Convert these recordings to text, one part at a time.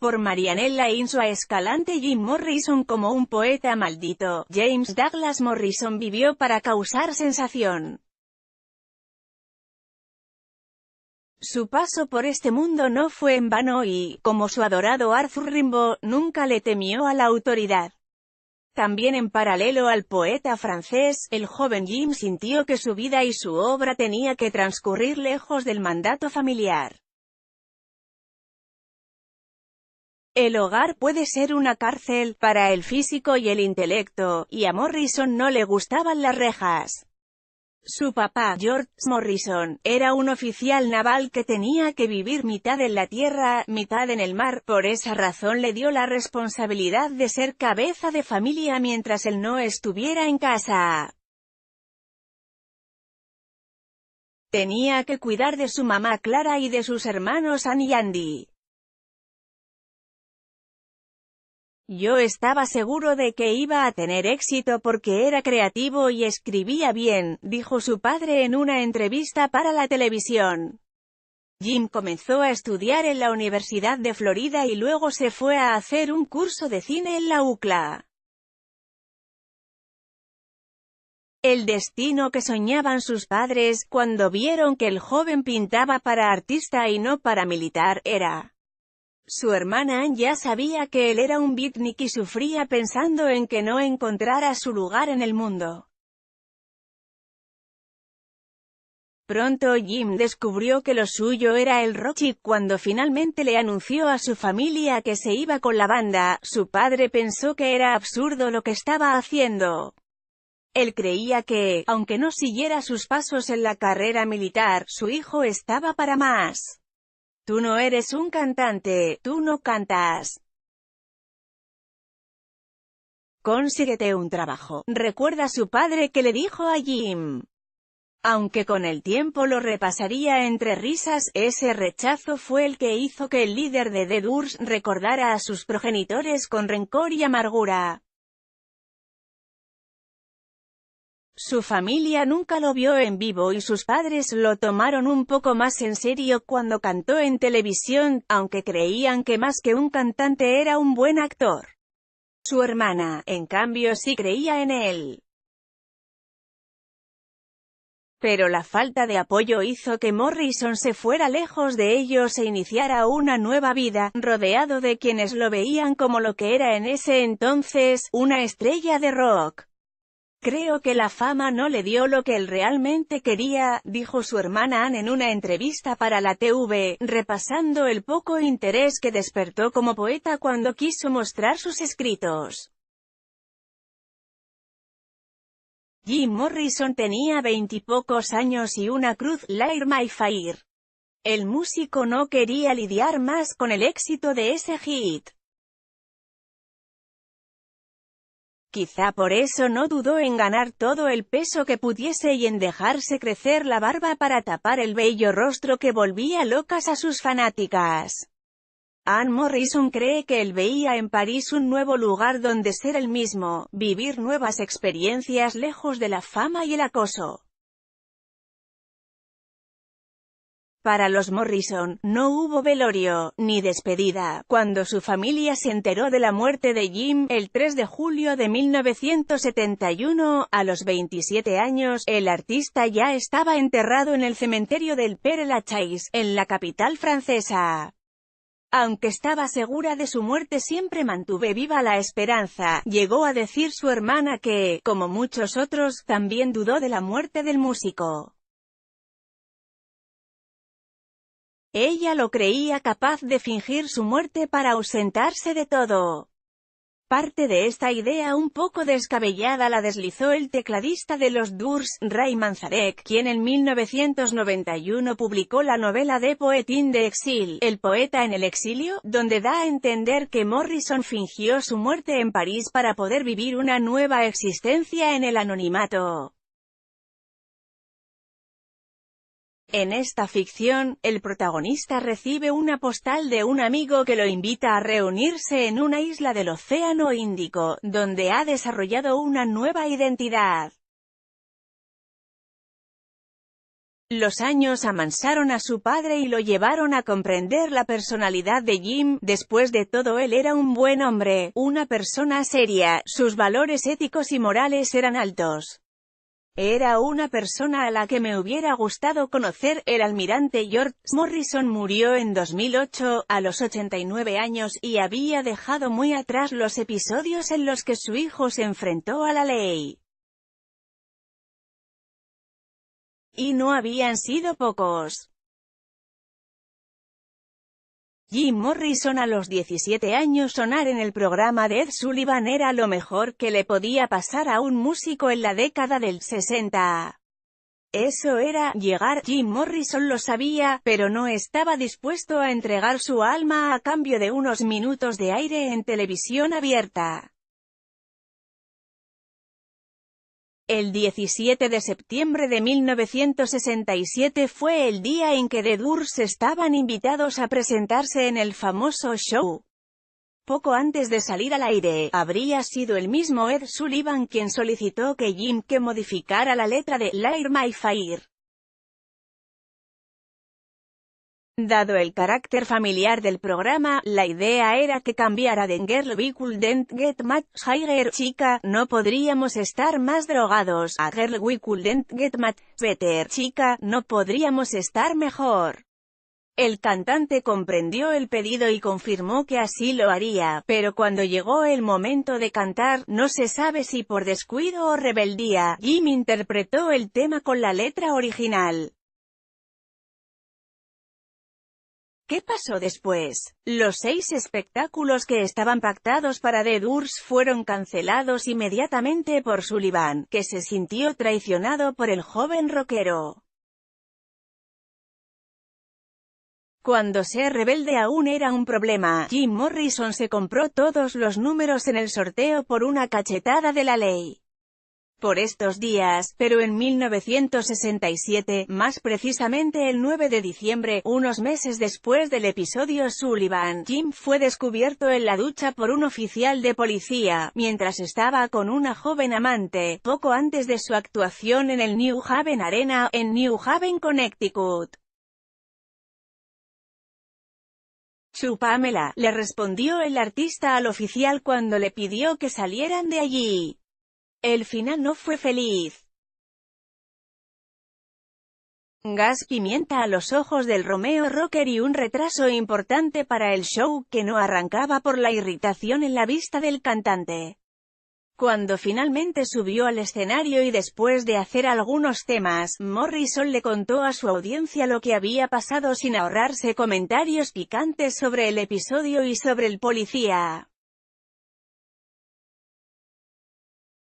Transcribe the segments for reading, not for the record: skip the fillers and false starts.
por Marianella Insua Escalante. Jim Morrison como un poeta maldito. James Douglas Morrison vivió para causar sensación. Su paso por este mundo no fue en vano y, como su adorado Arthur Rimbaud, nunca le temió a la autoridad. También en paralelo al poeta francés, el joven Jim sintió que su vida y su obra tenía que transcurrir lejos del mandato familiar. El hogar puede ser una cárcel, para el físico y el intelecto, y a Morrison no le gustaban las rejas. Su papá, George Morrison, era un oficial naval que tenía que vivir mitad en la tierra, mitad en el mar. Por esa razón le dio la responsabilidad de ser cabeza de familia mientras él no estuviera en casa. Tenía que cuidar de su mamá Clara y de sus hermanos Anne y Andy. Yo estaba seguro de que iba a tener éxito porque era creativo y escribía bien, dijo su padre en una entrevista para la televisión. Jim comenzó a estudiar en la Universidad de Florida y luego se fue a hacer un curso de cine en la UCLA. El destino que soñaban sus padres, cuando vieron que el joven pintaba para artista y no para militar, era... Su hermana Anne ya sabía que él era un beatnik y sufría pensando en que no encontrara su lugar en el mundo. Pronto Jim descubrió que lo suyo era el rock y cuando finalmente le anunció a su familia que se iba con la banda, su padre pensó que era absurdo lo que estaba haciendo. Él creía que, aunque no siguiera sus pasos en la carrera militar, su hijo estaba para más. Tú no eres un cantante, tú no cantas. Consíguete un trabajo, recuerda su padre que le dijo a Jim. Aunque con el tiempo lo repasaría entre risas, ese rechazo fue el que hizo que el líder de The Doors recordara a sus progenitores con rencor y amargura. Su familia nunca lo vio en vivo y sus padres lo tomaron un poco más en serio cuando cantó en televisión, aunque creían que más que un cantante era un buen actor. Su hermana, en cambio, sí creía en él. Pero la falta de apoyo hizo que Morrison se fuera lejos de ellos e iniciara una nueva vida, rodeado de quienes lo veían como lo que era en ese entonces, una estrella de rock. Creo que la fama no le dio lo que él realmente quería, dijo su hermana Anne en una entrevista para la TV, repasando el poco interés que despertó como poeta cuando quiso mostrar sus escritos. Jim Morrison tenía 20 y pocos años y una cruz, Light My Fire. El músico no quería lidiar más con el éxito de ese hit. Quizá por eso no dudó en ganar todo el peso que pudiese y en dejarse crecer la barba para tapar el bello rostro que volvía locas a sus fanáticas. Anne Morrison cree que él veía en París un nuevo lugar donde ser el mismo, vivir nuevas experiencias lejos de la fama y el acoso. Para los Morrison, no hubo velorio, ni despedida, cuando su familia se enteró de la muerte de Jim, el 3 de julio de 1971, a los 27 años, el artista ya estaba enterrado en el cementerio del Père-Lachaise, en la capital francesa. Aunque estaba segura de su muerte siempre mantuve viva la esperanza, llegó a decir su hermana que, como muchos otros, también dudó de la muerte del músico. Ella lo creía capaz de fingir su muerte para ausentarse de todo. Parte de esta idea un poco descabellada la deslizó el tecladista de los Doors, Ray Manzarek, quien en 1991 publicó la novela The Poet in the Exile, El poeta en el exilio, donde da a entender que Morrison fingió su muerte en París para poder vivir una nueva existencia en el anonimato. En esta ficción, el protagonista recibe una postal de un amigo que lo invita a reunirse en una isla del Océano Índico, donde ha desarrollado una nueva identidad. Los años amansaron a su padre y lo llevaron a comprender la personalidad de Jim. Después de todo, él era un buen hombre, una persona seria, sus valores éticos y morales eran altos. Era una persona a la que me hubiera gustado conocer. El almirante George Morrison murió en 2008, a los 89 años, y había dejado muy atrás los episodios en los que su hijo se enfrentó a la ley. Y no habían sido pocos. Jim Morrison a los 17 años sonar en el programa de Ed Sullivan era lo mejor que le podía pasar a un músico en la década del 60. Eso era llegar. Jim Morrison lo sabía, pero no estaba dispuesto a entregar su alma a cambio de unos minutos de aire en televisión abierta. El 17 de septiembre de 1967 fue el día en que The Doors estaban invitados a presentarse en el famoso show. Poco antes de salir al aire, habría sido el mismo Ed Sullivan quien solicitó que Jim que modificara la letra de Light My Fire. Dado el carácter familiar del programa, la idea era que cambiara de Girl We Couldn't Get Much Higher, chica, no podríamos estar más drogados, a Girl We Couldn't Get Much Better, chica, no podríamos estar mejor. El cantante comprendió el pedido y confirmó que así lo haría, pero cuando llegó el momento de cantar, no se sabe si por descuido o rebeldía, Jim interpretó el tema con la letra original. ¿Qué pasó después? Los 6 espectáculos que estaban pactados para The Doors fueron cancelados inmediatamente por Sullivan, que se sintió traicionado por el joven rockero. Cuando ser rebelde aún era un problema, Jim Morrison se compró todos los números en el sorteo por una cachetada de la ley. Por estos días, pero en 1967, más precisamente el 9 de diciembre, unos meses después del episodio Sullivan, Jim fue descubierto en la ducha por un oficial de policía, mientras estaba con una joven amante, poco antes de su actuación en el New Haven Arena, en New Haven, Connecticut. «Chúpamela», le respondió el artista al oficial cuando le pidió que salieran de allí. El final no fue feliz. Gas pimienta a los ojos del Romeo rocker y un retraso importante para el show, que no arrancaba por la irritación en la vista del cantante. Cuando finalmente subió al escenario y después de hacer algunos temas, Morrison le contó a su audiencia lo que había pasado sin ahorrarse comentarios picantes sobre el episodio y sobre el policía.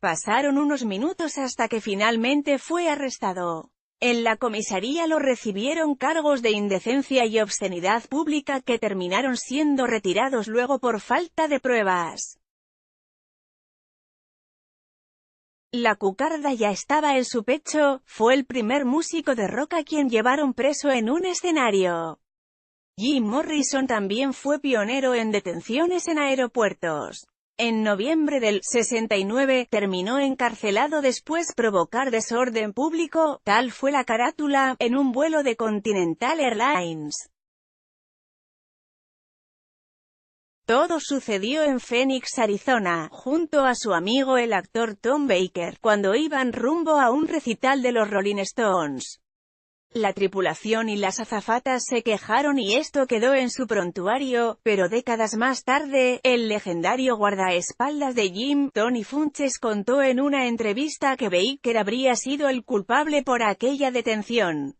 Pasaron unos minutos hasta que finalmente fue arrestado. En la comisaría lo recibieron cargos de indecencia y obscenidad pública que terminaron siendo retirados luego por falta de pruebas. La cucarda ya estaba en su pecho, fue el primer músico de rock a quien llevaron preso en un escenario. Jim Morrison también fue pionero en detenciones en aeropuertos. En noviembre del 69, terminó encarcelado después de provocar desorden público, tal fue la carátula, en un vuelo de Continental Airlines. Todo sucedió en Phoenix, Arizona, junto a su amigo el actor Tom Baker, cuando iban rumbo a un recital de los Rolling Stones. La tripulación y las azafatas se quejaron y esto quedó en su prontuario, pero décadas más tarde, el legendario guardaespaldas de Jim, Tony Funches, contó en una entrevista que Baker habría sido el culpable por aquella detención.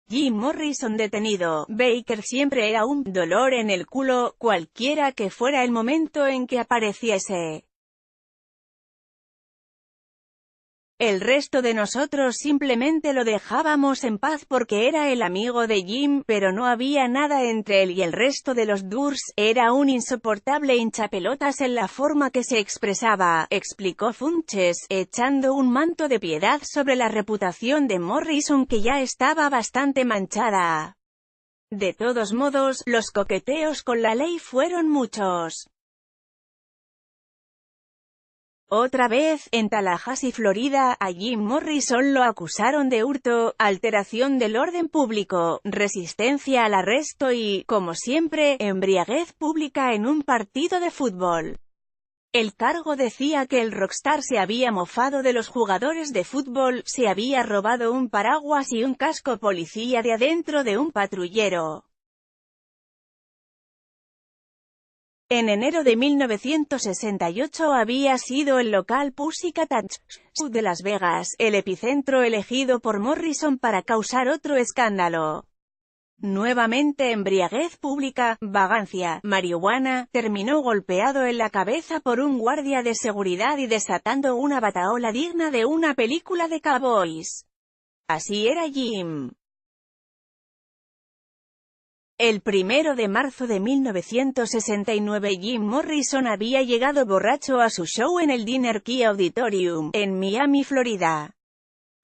Jim Morrison detenido, Baker siempre era un dolor en el culo, cualquiera que fuera el momento en que apareciese. El resto de nosotros simplemente lo dejábamos en paz porque era el amigo de Jim, pero no había nada entre él y el resto de los Doors, era un insoportable hinchapelotas en la forma que se expresaba, explicó Funches, echando un manto de piedad sobre la reputación de Morrison que ya estaba bastante manchada. De todos modos, los coqueteos con la ley fueron muchos. Otra vez, en Tallahassee, Florida, a Jim Morrison lo acusaron de hurto, alteración del orden público, resistencia al arresto y, como siempre, embriaguez pública en un partido de fútbol. El cargo decía que el rockstar se había mofado de los jugadores de fútbol, se había robado un paraguas y un casco policía de adentro de un patrullero. En enero de 1968 había sido el local Pussycat de Las Vegas, el epicentro elegido por Morrison para causar otro escándalo. Nuevamente embriaguez pública, vagancia, marihuana, terminó golpeado en la cabeza por un guardia de seguridad y desatando una batahola digna de una película de cowboys. Así era Jim. El 1 de marzo de 1969 Jim Morrison había llegado borracho a su show en el Dinner Key Auditorium, en Miami, Florida.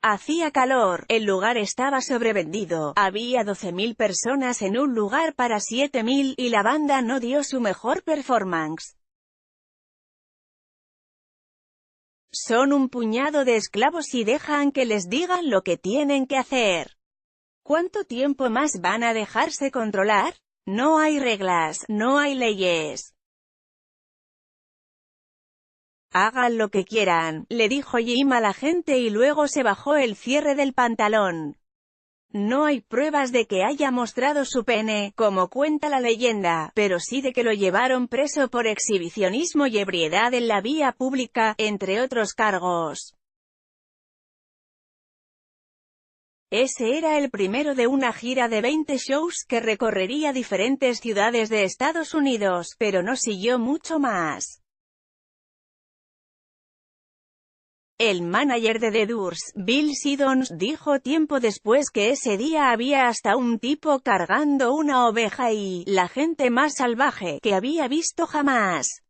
Hacía calor, el lugar estaba sobrevendido, había 12.000 personas en un lugar para 7.000, y la banda no dio su mejor performance. Son un puñado de esclavos y dejan que les digan lo que tienen que hacer. ¿Cuánto tiempo más van a dejarse controlar? No hay reglas, no hay leyes. Hagan lo que quieran, le dijo Jim a la gente y luego se bajó el cierre del pantalón. No hay pruebas de que haya mostrado su pene, como cuenta la leyenda, pero sí de que lo llevaron preso por exhibicionismo y ebriedad en la vía pública, entre otros cargos. Ese era el primero de una gira de 20 shows que recorrería diferentes ciudades de Estados Unidos, pero no siguió mucho más. El manager de The Doors, Bill Siddons, dijo tiempo después que ese día había hasta un tipo cargando una oveja y la gente más salvaje que había visto jamás.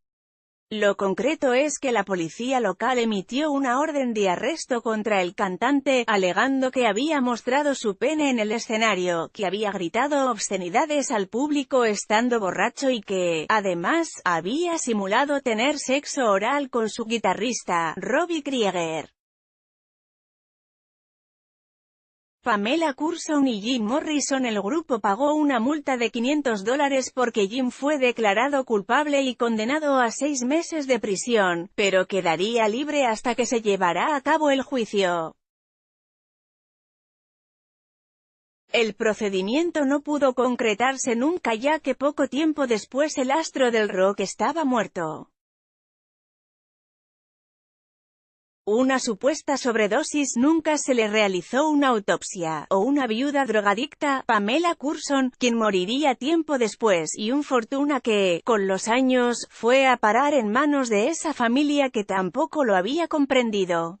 Lo concreto es que la policía local emitió una orden de arresto contra el cantante, alegando que había mostrado su pene en el escenario, que había gritado obscenidades al público estando borracho y que, además, había simulado tener sexo oral con su guitarrista, Robbie Krieger. Pamela Curson y Jim Morrison. El grupo pagó una multa de $500 porque Jim fue declarado culpable y condenado a 6 meses de prisión, pero quedaría libre hasta que se llevará a cabo el juicio. El procedimiento no pudo concretarse nunca ya que poco tiempo después el astro del rock estaba muerto. Una supuesta sobredosis. Nunca se le realizó una autopsia, o una viuda drogadicta, Pamela Curson, quien moriría tiempo después, y un fortuna que, con los años, fue a parar en manos de esa familia que tampoco lo había comprendido.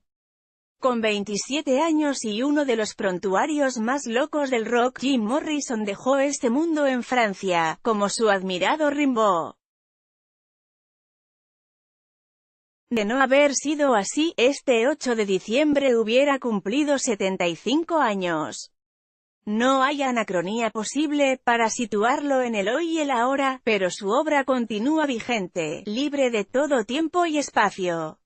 Con 27 años y uno de los prontuarios más locos del rock, Jim Morrison dejó este mundo en Francia, como su admirado Rimbaud. De no haber sido así, este 8 de diciembre hubiera cumplido 75 años. No hay anacronía posible para situarlo en el hoy y el ahora, pero su obra continúa vigente, libre de todo tiempo y espacio.